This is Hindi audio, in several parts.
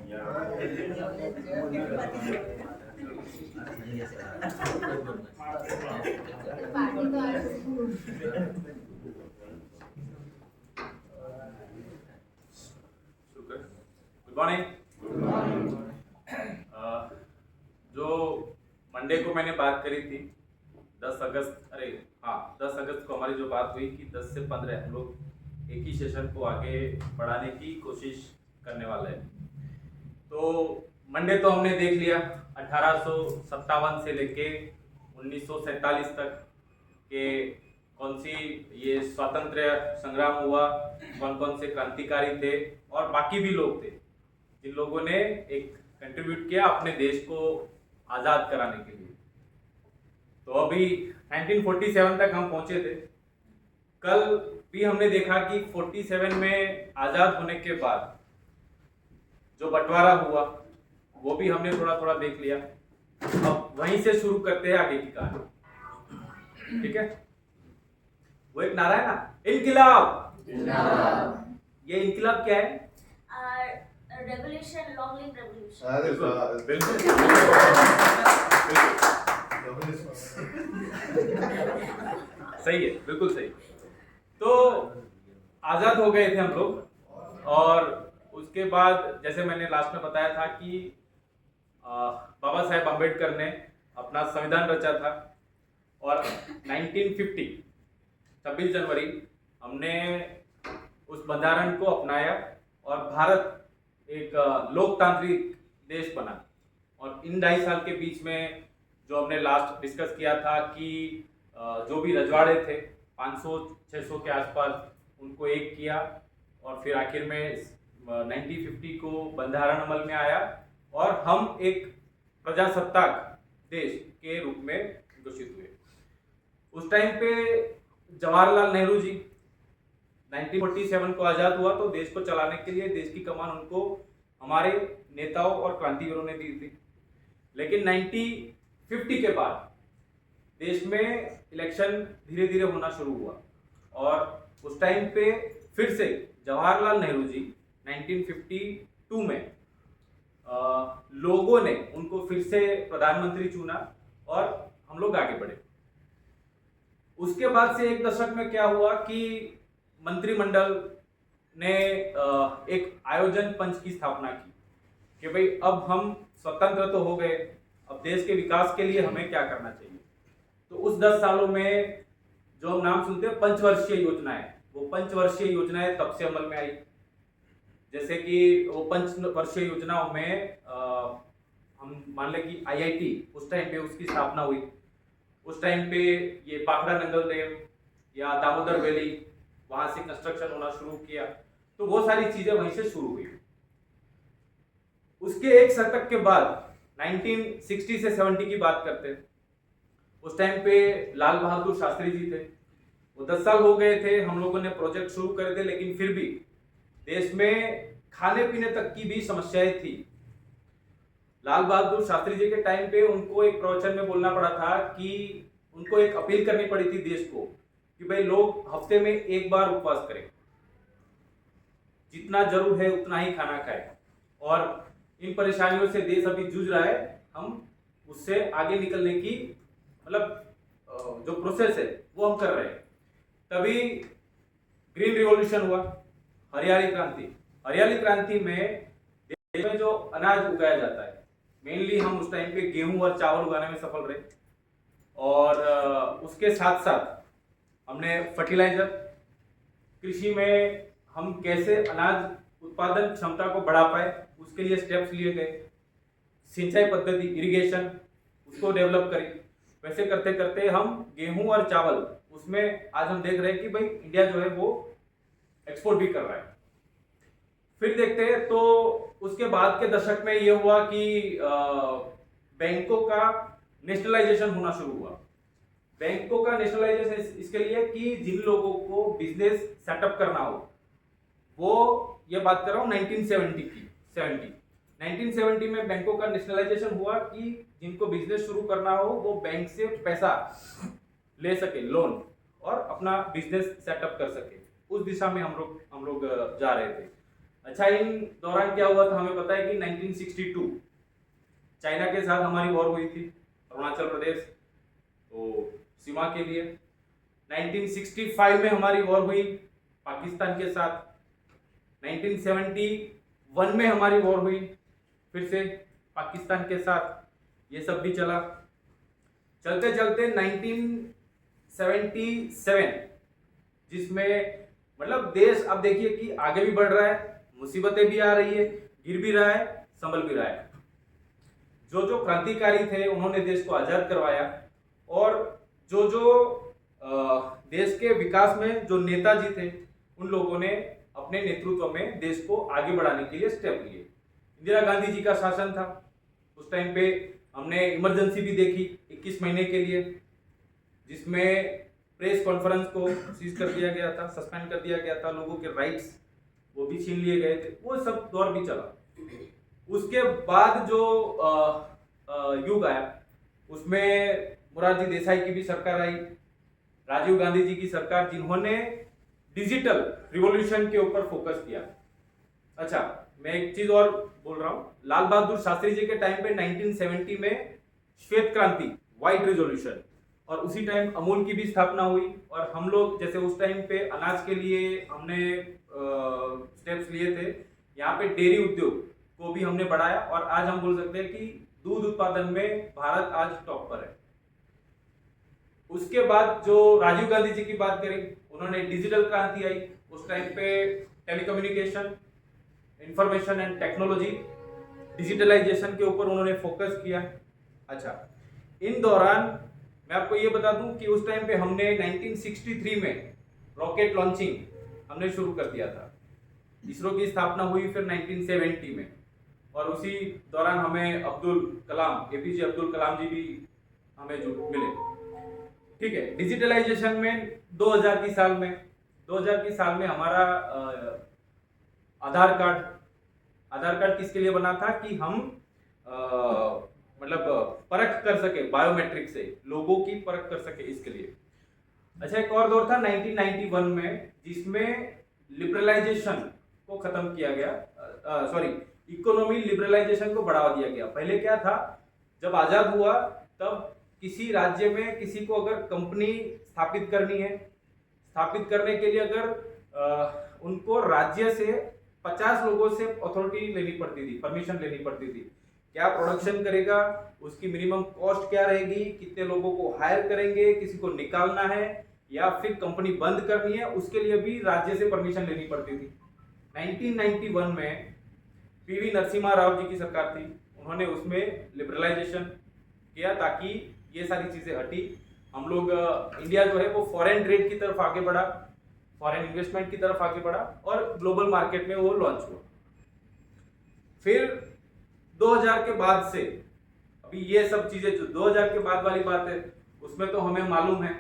Good morning. जो मंडे को मैंने बात करी थी 10 अगस्त, 10 अगस्त को हमारी जो बात हुई कि 10 से 15 हम लोग एक ही सेशन को आगे बढ़ाने की कोशिश करने वाले हैं। तो मंडे तो हमने देख लिया 1857 से लेके 1947 तक के कौन सी ये स्वातंत्र्य संग्राम हुआ, कौन कौन से क्रांतिकारी थे और बाकी भी लोग थे जिन लोगों ने एक कंट्रीब्यूट किया अपने देश को आज़ाद कराने के लिए। तो अभी 1947 तक हम पहुंचे थे। कल भी हमने देखा कि 47 में आज़ाद होने के बाद जो बंटवारा हुआ वो भी हमने थोड़ा थोड़ा देख लिया। अब वहीं से शुरू करते हैं आगे की कहानी, ठीक है। वो एक नारा है ना, इनकिलाब। ये इनकिलाब क्या है? Revolution, long live revolution. सही है, बिल्कुल सही। तो आजाद हो गए थे हम लोग और उसके बाद जैसे मैंने लास्ट में बताया था कि बाबा साहेब अम्बेडकर ने अपना संविधान रचा था और 1950 26 जनवरी हमने उस बंधारण को अपनाया और भारत एक लोकतांत्रिक देश बना। और इन 2.5 साल के बीच में जो हमने लास्ट डिस्कस किया था कि जो भी रजवाड़े थे 500-600 के आसपास उनको एक किया और फिर आखिर में 1950 को बंधारण अमल में आया और हम एक प्रजासत्ताक देश के रूप में घोषित हुए। उस टाइम पे जवाहरलाल नेहरू जी 1947 को आज़ाद हुआ तो देश को चलाने के लिए देश की कमान उनको हमारे नेताओं और क्रांतिवीरों ने दी थी। लेकिन 1950 के बाद देश में इलेक्शन धीरे धीरे होना शुरू हुआ और उस टाइम पे फिर से जवाहरलाल नेहरू जी 1952 में लोगों ने उनको फिर से प्रधानमंत्री चुना और हम लोग आगे बढ़े। उसके बाद से एक दशक में क्या हुआ कि मंत्रिमंडल ने एक आयोजन पंच की स्थापना की कि भाई अब हम स्वतंत्र तो हो गए, अब देश के विकास के लिए हमें क्या करना चाहिए। तो उस 10 सालों में जो हम नाम सुनते हैं पंचवर्षीय योजनाएं, वो पंचवर्षीय योजनाएं तब से अमल में आई। जैसे कि वो पंचवर्षीय योजनाओं में हम मान लें कि IIT उस टाइम पे उसकी स्थापना हुई। उस टाइम पे ये पाखड़ा नंगल डैम या दामोदर वैली वहां से कंस्ट्रक्शन होना शुरू किया। तो वो सारी चीजें वहीं से शुरू हुई। उसके एक शतक के बाद 1960 से 70 की बात करते हैं। उस टाइम पे लाल बहादुर शास्त्री जी थे, वो 10 साल हो गए थे, हम लोगों ने प्रोजेक्ट शुरू कर दिए लेकिन फिर भी देश में खाने पीने तक की भी समस्याएं थी। लाल बहादुर शास्त्री जी के टाइम पे उनको एक प्रवचन में बोलना पड़ा था कि उनको एक अपील करनी पड़ी थी देश को कि भाई लोग हफ्ते में एक बार उपवास करें, जितना जरूर है उतना ही खाना खाएं। और इन परेशानियों से देश अभी जूझ रहा है, हम उससे आगे निकलने की मतलब जो प्रोसेस है वो हम कर रहे हैं। तभी ग्रीन रिवॉल्यूशन हुआ, हरियाली क्रांति। हरियाली क्रांति में देश में जो अनाज उगाया जाता है, मेनली हम उस टाइम पे गेहूं और चावल उगाने में सफल रहे और उसके साथ साथ हमने फर्टिलाइजर, कृषि में हम कैसे अनाज उत्पादन क्षमता को बढ़ा पाए उसके लिए स्टेप्स लिए गए। सिंचाई पद्धति, इरिगेशन, उसको डेवलप करी। वैसे करते करते हम गेहूं और चावल उसमें आज हम देख रहे हैं कि भाई इंडिया जो है वो एक्सपोर्ट भी कर रहा है। फिर देखते हैं तो उसके बाद के दशक में ये हुआ कि बैंकों का नेशनलाइजेशन होना शुरू हुआ। बैंकों का नेशनलाइजेशन इसके लिए कि जिन लोगों को बिजनेस सेटअप करना हो, वो ये बात कर रहा हूँ 1970 की 1970 में बैंकों का नेशनलाइजेशन हुआ कि जिनको बिजनेस शुरू करना हो वो बैंक से पैसा ले सके, लोन, और अपना बिजनेस सेटअप कर सके। उस दिशा में हम लोग जा रहे थे। अच्छा, इन दौरान क्या हुआ था हमें पता है कि 1962 चाइना के साथ हमारी वॉर हुई थी, अरुणाचल प्रदेश तो सीमा के लिए। 1965 में हमारी वॉर हुई पाकिस्तान के साथ। 1971 में हमारी वॉर हुई फिर से पाकिस्तान के साथ। ये सब भी चला, चलते चलते 1977 जिसमें मतलब देश अब देखिए कि आगे भी बढ़ रहा है, मुसीबतें भी आ रही है, गिर भी रहा है, संभल भी रहा है। जो जो क्रांतिकारी थे उन्होंने देश को आजाद करवाया, और जो जो देश के विकास में जो नेताजी थे उन लोगों ने अपने नेतृत्व में देश को आगे बढ़ाने के लिए स्टेप लिए। इंदिरा गांधी जी का शासन था उस टाइम पे, हमने इमरजेंसी भी देखी 21 महीने के लिए, जिसमें प्रेस कॉन्फ्रेंस को सीज कर दिया गया था, सस्पेंड कर दिया गया था, लोगों के राइट्स वो भी छीन लिए गए थे, वो सब दौर भी चला। उसके बाद जो युग आया उसमें मोरारजी देसाई की भी सरकार आई, राजीव गांधी जी की सरकार, जिन्होंने डिजिटल रिवॉल्यूशन के ऊपर फोकस किया। अच्छा, मैं एक चीज और बोल रहा हूं, लाल बहादुर शास्त्री जी के टाइम पे 1970 में श्वेत क्रांति, व्हाइट रिवॉल्यूशन, और उसी टाइम अमूल की भी स्थापना हुई। और हम लोग जैसे उस टाइम पे अनाज के लिए हमने स्टेप्स लिए थे, यहाँ पे डेयरी उद्योग को भी हमने बढ़ाया, और आज हम बोल सकते हैं कि दूध उत्पादन में भारत आज टॉप पर है। उसके बाद जो राजीव गांधी जी की बात करें, उन्होंने डिजिटल क्रांति आई, उस टाइम पे telecommunication, information and technology, digitalisation के ऊपर उन्होंने फोकस किया। अच्छा, इन दौरान मैं आपको ये बता दूं कि उस टाइम पे हमने 1963 में रॉकेट लॉन्चिंग हमने शुरू कर दिया था। इसरो की स्थापना हुई फिर 1970 में, और उसी दौरान हमें अब्दुल कलाम, एपीजे अब्दुल कलाम जी भी हमें जो मिले। ठीक है, डिजिटलाइजेशन में 2000 की साल में हमारा आधार कार्ड किसके लिए बना था कि हम मतलब परख कर सके, बायोमेट्रिक से लोगों की परख कर सके, इसके लिए। अच्छा, एक और दौर था 1991 में, जिसमें लिबरलाइजेशन को खत्म किया गया, इकोनॉमी लिबरलाइजेशन को बढ़ावा दिया गया। पहले क्या था, जब आजाद हुआ तब किसी राज्य में किसी को अगर कंपनी स्थापित करने के लिए अगर उनको राज्य से 50 लोगों से अथॉरिटी लेनी पड़ती थी, परमिशन लेनी पड़ती थी। क्या प्रोडक्शन करेगा, उसकी मिनिमम कॉस्ट क्या रहेगी, कितने लोगों को हायर करेंगे, किसी को निकालना है या फिर कंपनी बंद करनी है, उसके लिए भी राज्य से परमिशन लेनी पड़ती थी। 1991 में पीवी नरसिम्हा राव जी की सरकार थी, उन्होंने उसमें लिबरलाइजेशन किया ताकि ये सारी चीजें हटी। हम लोग इंडिया जो है वो फॉरेन ट्रेड की तरफ आगे बढ़ा, फॉरेन इन्वेस्टमेंट की तरफ आगे बढ़ा, और ग्लोबल मार्केट में वो लॉन्च हुआ। फिर 2000 के बाद से अभी ये सब चीजें जो 2000 के बाद वाली बात है, उसमें तो हमें मालूम है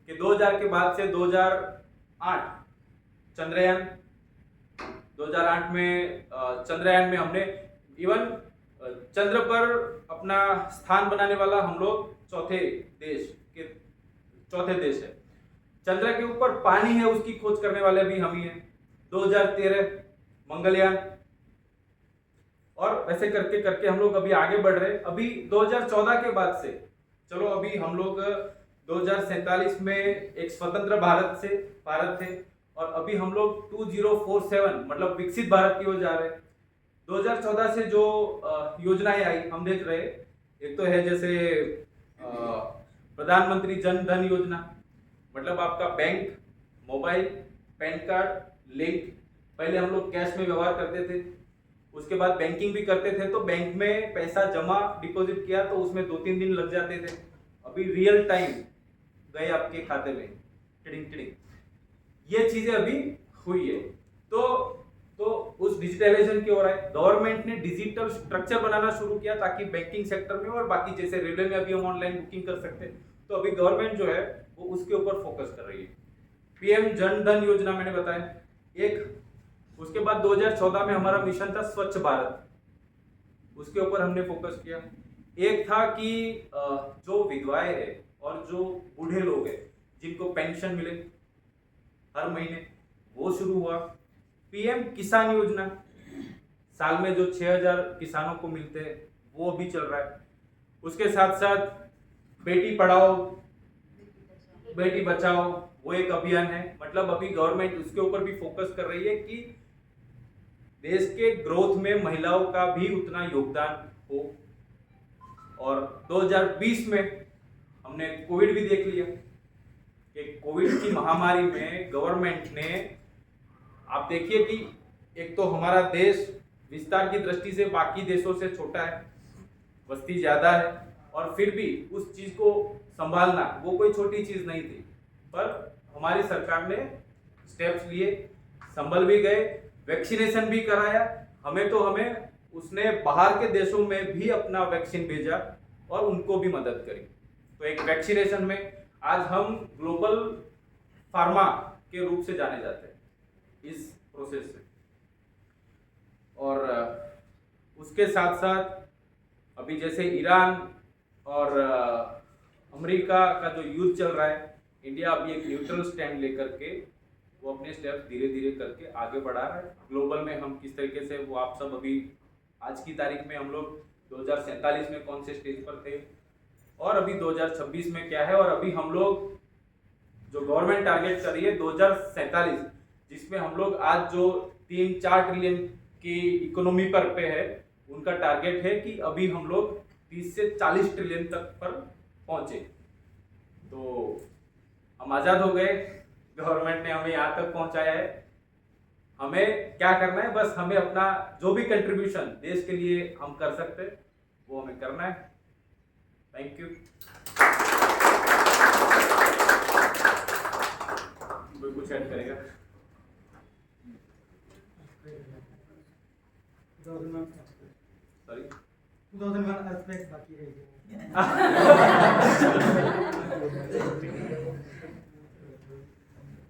कि 2000 के बाद से 2008 चंद्रयान, 2008 में चंद्रयान में हमने इवन चंद्र पर अपना स्थान बनाने वाला हम लोग चौथे देश है। चंद्र के ऊपर पानी है उसकी खोज करने वाले भी हम ही हैं। 2013 मंगलयान, और वैसे करके करके हम लोग अभी आगे बढ़ रहे। अभी 2014 के बाद से चलो अभी हम लोग 2047 में एक स्वतंत्र भारत थे, और अभी हम लोग 2047 मतलब विकसित भारत की ओर जा रहे हैं। 2014 से जो योजनाएं आई हम देख रहे, एक तो है जैसे प्रधानमंत्री जन धन योजना, मतलब आपका bank, mobile, pan card link. पहले हम लोग कैश में व्यवहार करते थे, उसके बाद बैंकिंग भी करते थे, तो बैंक में पैसा जमा डिपॉजिट किया तो उसमें 2-3 दिन लग जाते थे। अभी रियल टाइम गए आपके खाते में, टिडिंग टिडिंग, ये चीजें अभी हुई है। तो उस डिजिटलाइजेशन की ओर है। गवर्नमेंट ने डिजिटल स्ट्रक्चर बनाना शुरू किया ताकि बैंकिंग सेक्टर में और बाकी जैसे रेलवे में अभी हम ऑनलाइन बुकिंग कर सकते हैं, तो अभी गवर्नमेंट जो है वो उसके ऊपर फोकस कर रही है। पीएम जन धन योजना मैंने बताया एक, उसके बाद 2014 में हमारा मिशन था स्वच्छ भारत, उसके ऊपर हमने फोकस किया। एक था कि जो विधवाएं है और जो बूढ़े लोग हैं जिनको पेंशन मिले हर महीने, वो शुरू हुआ। पीएम किसान योजना, साल में जो 6,000 किसानों को मिलते हैं वो भी चल रहा है। उसके साथ साथ बेटी पढ़ाओ बेटी बचाओ वो एक अभियान है। मतलब अभी गवर्नमेंट उसके ऊपर भी फोकस कर रही है कि देश के ग्रोथ में महिलाओं का भी उतना योगदान हो। और 2020 में हमने कोविड भी देख लिया कि कोविड की महामारी में गवर्नमेंट ने, आप देखिए कि एक तो हमारा देश विस्तार की दृष्टि से बाकी देशों से छोटा है, बस्ती ज्यादा है, और फिर भी उस चीज को संभालना वो कोई छोटी चीज नहीं थी। पर हमारी सरकार ने स्टेप्स लिए, संभल भी गए, वैक्सीनेशन भी कराया। हमें उसने बाहर के देशों में भी अपना वैक्सीन भेजा और उनको भी मदद करी। तो एक वैक्सीनेशन में आज हम ग्लोबल फार्मा के रूप से जाने जाते हैं इस प्रोसेस से। और उसके साथ साथ अभी जैसे ईरान और अमेरिका का जो युद्ध चल रहा है, इंडिया अभी एक न्यूट्रल स्टैंड लेकर के वो अपने स्टेप्स धीरे धीरे करके आगे बढ़ा रहा है। ग्लोबल में हम किस तरीके से, वो आप सब अभी आज की तारीख में हम लोग 2047 में कौन से स्टेज पर थे और अभी 2026 में क्या है, और अभी हम लोग जो गवर्नमेंट टारगेट कर रही है 2047, जिसमें हम लोग आज जो 3-4 ट्रिलियन की इकोनॉमी पर पे है, उनका टारगेट है कि अभी हम लोग 30 से 40 ट्रिलियन तक पर पहुंचे। तो हम आज़ाद हो गए, गवर्नमेंट ने हमें यहाँ तक पहुंचाया है। हमें क्या करना है, बस हमें अपना जो भी कंट्रीब्यूशन देश के लिए हम कर सकते हैं वो हमें करना है। Thank you. कोई कुछ ऐड करेगा? सॉरी, 2001 एस्पेक्ट बाकी रह गया।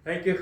Thank you.